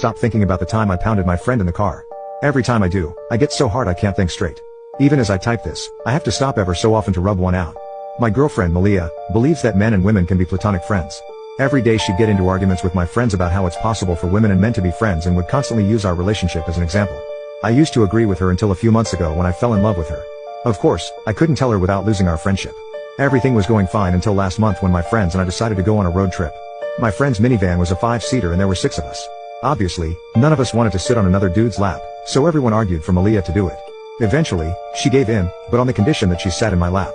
Stop thinking about the time I pounded my friend in the car. Every time I do, I get so hard I can't think straight. Even as I type this, I have to stop ever so often to rub one out. My girlfriend Malia believes that men and women can be platonic friends. Every day she'd get into arguments with my friends about how it's possible for women and men to be friends and would constantly use our relationship as an example. I used to agree with her until a few months ago when I fell in love with her. Of course, I couldn't tell her without losing our friendship. Everything was going fine until last month when my friends and I decided to go on a road trip. My friend's minivan was a 5-seater and there were 6 of us. Obviously, none of us wanted to sit on another dude's lap, so everyone argued for Malia to do it. Eventually, she gave in, but on the condition that she sat in my lap.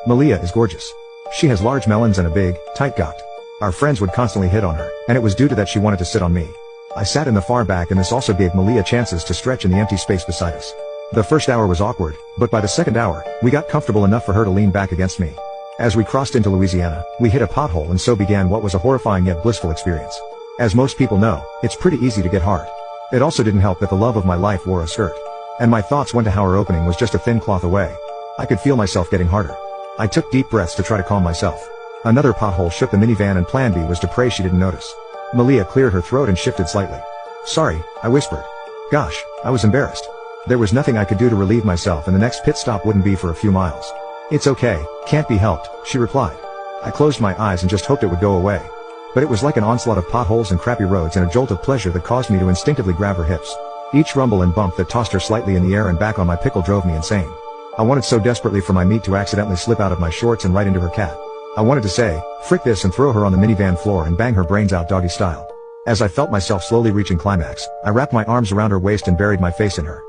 Malia is gorgeous. She has large melons and a big, tight gut. Our friends would constantly hit on her, and it was due to that she wanted to sit on me. I sat in the far back and this also gave Malia chances to stretch in the empty space beside us. The first hour was awkward, but by the second hour, we got comfortable enough for her to lean back against me. As we crossed into Louisiana, we hit a pothole and so began what was a horrifying yet blissful experience. As most people know, it's pretty easy to get hard. It also didn't help that the love of my life wore a skirt. And my thoughts went to how her opening was just a thin cloth away. I could feel myself getting harder. I took deep breaths to try to calm myself. Another pothole shook the minivan and plan B was to pray she didn't notice. Malia cleared her throat and shifted slightly. "Sorry," I whispered. Gosh, I was embarrassed. There was nothing I could do to relieve myself and the next pit stop wouldn't be for a few miles. "It's okay, can't be helped," she replied. I closed my eyes and just hoped it would go away. But it was like an onslaught of potholes and crappy roads and a jolt of pleasure that caused me to instinctively grab her hips. Each rumble and bump that tossed her slightly in the air and back on my pickle drove me insane. I wanted so desperately for my meat to accidentally slip out of my shorts and right into her cat. I wanted to say, "Frick this," and throw her on the minivan floor and bang her brains out doggy style. As I felt myself slowly reaching climax, I wrapped my arms around her waist and buried my face in her.